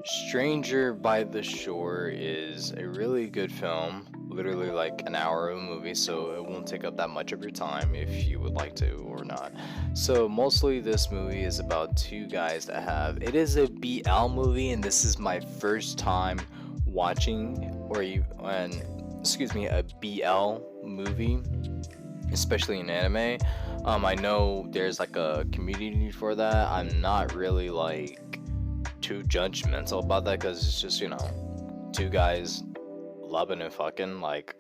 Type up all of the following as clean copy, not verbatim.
Stranger by the Shore is a really good film, literally like an hour of a movie, so it won't take up that much of your time if you would like to or not. So, mostly this movie is about two guys that have it is a BL movie, and this is my first time watching excuse me, a BL movie, especially in anime. I know there's like a community for that. I'm not really like too judgmental about that because it's just two guys loving and fucking like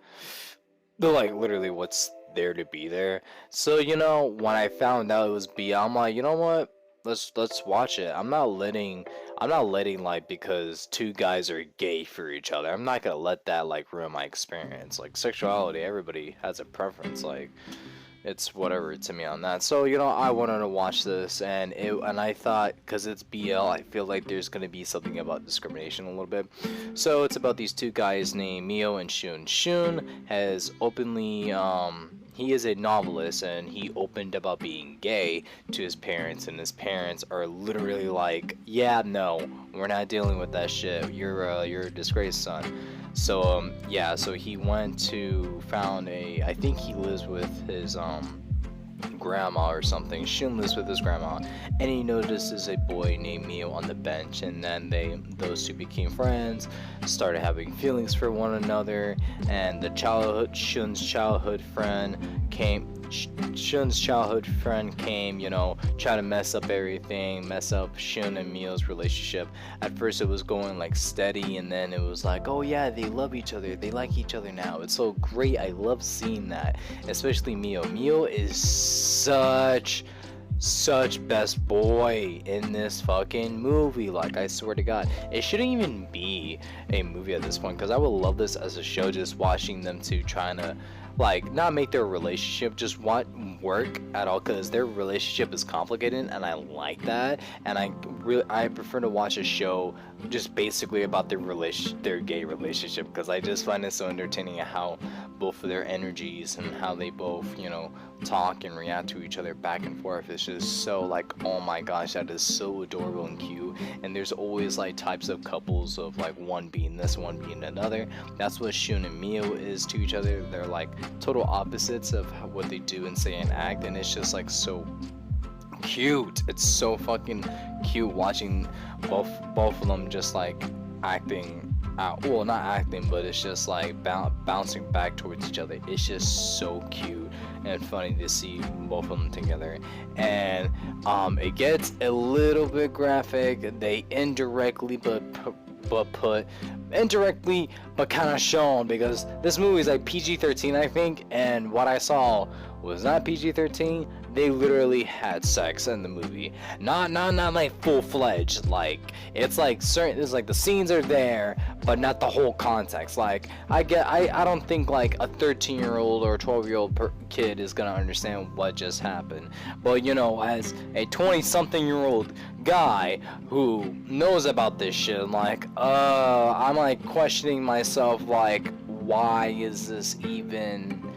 they're like literally what's there to be there. So when I found out it was B, I'm like, you know what? Let's watch it. I'm not letting like because two guys are gay for each other. I'm not gonna let that like ruin my experience. Like sexuality, everybody has a preference. Like it's whatever to me on that. So I wanted to watch this, and I thought because it's BL, I feel like there's gonna be something about discrimination a little bit. So it's about these two guys named Mio and Shun. Shun has openly he is a novelist, and he opened about being gay to his parents, and his parents are literally like, yeah, no, we're not dealing with that shit. You're a disgraced son. So yeah, so he went to found I think he lives with his grandma or something. Shun lives with his grandma, and he notices a boy named Mio on the bench, and then those two became friends, started having feelings for one another, and Shun's childhood friend came, try to mess up everything, mess up Shun and Mio's relationship. At first it was going like steady, and then it was like, oh yeah, they love each other, they like each other now. It's so great. I love seeing that, especially Mio. Mio is such best boy in this fucking movie. Like, I swear to God, it shouldn't even be a movie at this point, because I would love this as a show, just watching them two trying to like not make their relationship just work at all, because their relationship is complicated, and I like that. And I prefer to watch a show just basically about their gay relationship, because I just find it so entertaining how both of their energies and how they both talk and react to each other back and forth. It's just so like, oh my gosh, that is so adorable and cute. And there's always like types of couples of like one being this, one being another. That's what Shun and Mio is to each other. They're like total opposites of what they do and say and act, and it's just like so cute. It's so fucking cute watching both of them just like acting out. Well, not acting, but it's just like bouncing back towards each other. It's just so cute and funny to see both of them together. And it gets a little bit graphic. They indirectly but kind of shown, because this movie is like PG-13, I think, and what I saw was not PG-13. They literally had sex in the movie, not like full-fledged. Like it's like the scenes are there, but not the whole context. Like I don't think like a 13-year-old or a 12-year-old kid is gonna understand what just happened. But as a 20-something-year-old guy who knows about this shit, like I'm like questioning myself, like, why is this even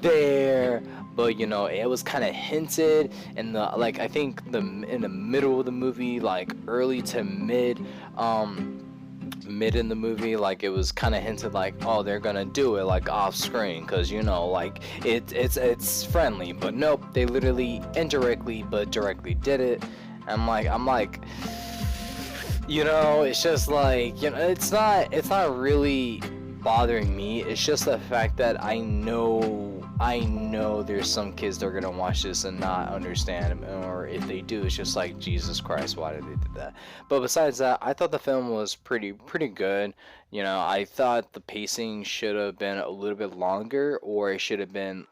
there? But it was kind of hinted in the, like, I think in the middle of the movie, like early to mid in the movie, like it was kind of hinted like, oh, they're gonna do it like off screen, because like it's friendly. But nope, they literally indirectly but directly did it. I'm like it's just like, it's not really bothering me. It's just the fact that I know there's some kids that are gonna watch this and not understand, or if they do, it's just like, Jesus Christ, why did they do that? But besides that, I thought the film was pretty good. I thought the pacing should have been a little bit longer, or it should have been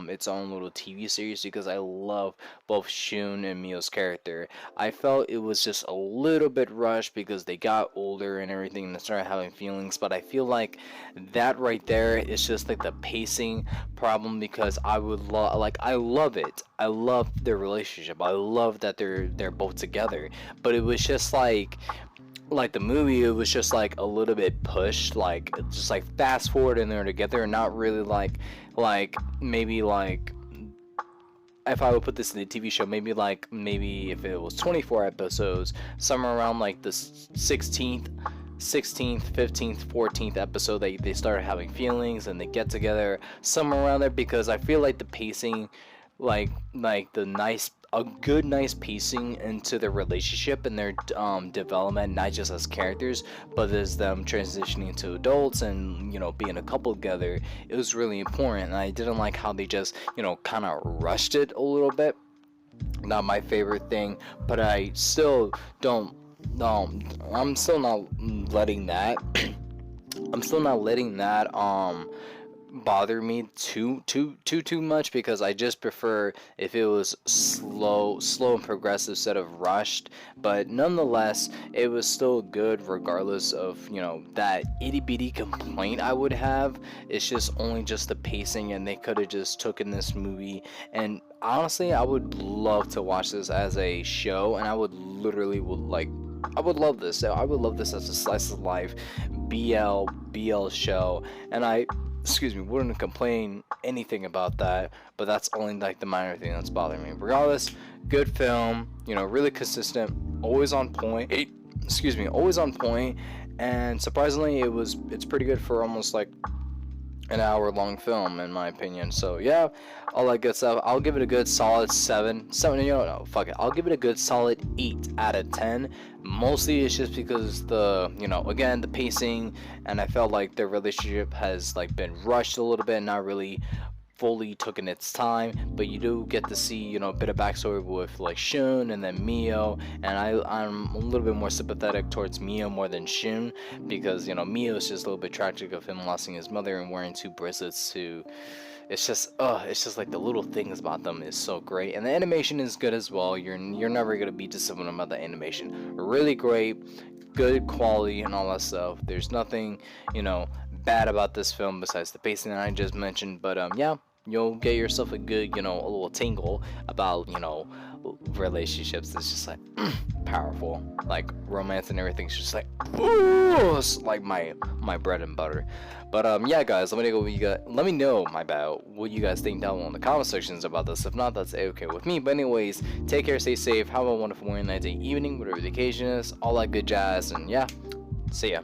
its own little TV series, because I love both Shun and Mio's character. I felt it was just a little bit rushed because they got older and everything and started having feelings, but I feel like that right there is just like the pacing problem, because I love it. I love their relationship. I love that they're both together, but it was just like the movie, it was just like a little bit pushed, like just like fast forward and they're together, and not really like maybe like if I would put this in a TV show, maybe if it was 24 episodes, somewhere around like the 16th, 15th, 14th episode, they started having feelings and they get together, somewhere around there, because I feel like the pacing, like the nice pacing into their relationship and their development, not just as characters, but as them transitioning to adults and being a couple together. It was really important, and I didn't like how they just kind of rushed it a little bit. Not my favorite thing, but I still don't. I'm still not letting that. I'm still not letting that bother me too much, because I just prefer if it was slow and progressive instead of rushed. But nonetheless, it was still good regardless of that itty bitty complaint I would have. It's just only just the pacing, and they could have just taken this movie, and honestly I would love to watch this as a show, and I would love this. I would love this as a slice of life BL show, and I wouldn't complain anything about that. But that's only like the minor thing that's bothering me. Regardless, good film, really consistent, always on point. Always on point, and surprisingly, it's pretty good for almost like an hour-long film, in my opinion. So yeah, all that good stuff. I'll give it a good solid 7. No, fuck it. I'll give it a good solid 8 out of 10. Mostly it's just because again, the pacing, and I felt like their relationship has like been rushed a little bit, not really fully taken its time. But you do get to see a bit of backstory with like Shun and then Mio, and I'm a little bit more sympathetic towards Mio more than Shun, because Mio is just a little bit tragic of him losing his mother and wearing 2 bracelets to. It's just like the little things about them is so great, and the animation is good as well. You're never gonna be disappointed about the animation. Really great, good quality and all that stuff. There's nothing bad about this film besides the pacing that I just mentioned. But yeah, you'll get yourself a good a little tingle about relationships. It's just like powerful, like romance and everything's just like, ooh, it's like my bread and butter. But yeah guys, let me know what you guys think down in the comment sections about this. If not, that's okay with me. But anyways, take care, stay safe, have a wonderful morning, night, day, evening, whatever the occasion is, all that good jazz, and yeah, see ya.